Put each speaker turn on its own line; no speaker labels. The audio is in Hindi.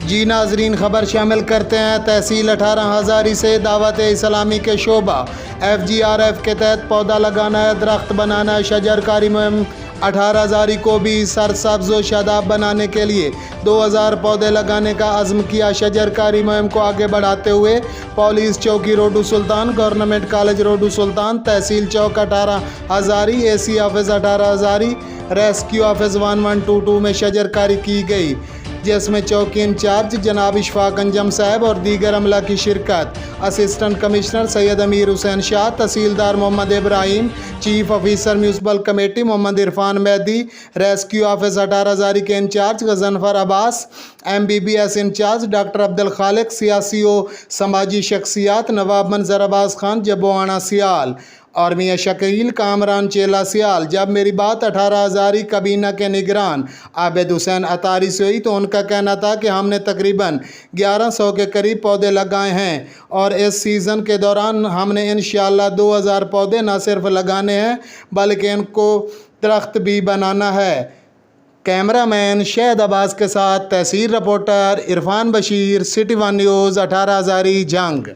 जी नाजरीन, खबर शामिल करते हैं तहसील 18 हज़ारी से दावत इस्लामी के शोबा FGRF के तहत पौधा लगाना है, दरख्त बनाना है, शजरकारी मुहिम 18 हज़ारी को भी सरसब्ज व शादाब बनाने के लिए 2000 पौधे लगाने का अज़्म किया। शजरकारी मुहिम को आगे बढ़ाते हुए पुलिस चौकी रोडू सुल्तान, गवर्नमेंट कॉलेज रोडू सुल्तान, तहसील चौक 18 Hazari, AC office 18 Hazari, rescue office 1122 में शजरकारी की गई, जिसमें चौकी इंचार्ज जनाब इशफाक अंजम साहब और दीगर अमला की शिरकत। असिस्टेंट कमिश्नर सैयद अमीर हुसैन शाह, तहसीलदार Mohammad Ibrahim, chief officer municipal committee Mohammad Irfan Mehdi, rescue office 18 Hazari के in charge Ghazanfar Abbas, MBBS in charge doctor Abdul Khaliq, सियासी व समाजी शख्सियात नवाब मंजर अब्बास खान जबोआना सियाल और मियाँ शकील कामरान चेला सियाल। जब मेरी बात 18 हज़ारी कबीना के निगरान आबिद हुसैन अतारी से हुई तो उनका कहना था कि हमने तकरीबन 1100 के करीब पौधे लगाए हैं और इस सीज़न के दौरान हमने इंशाअल्लाह 2000 पौधे न सिर्फ लगाने हैं बल्कि इनको दरख्त भी बनाना है। कैमरामैन शहद अब्बास के साथ तहसील reporter Irfan Bashir, city one news 18 Hazari जंग।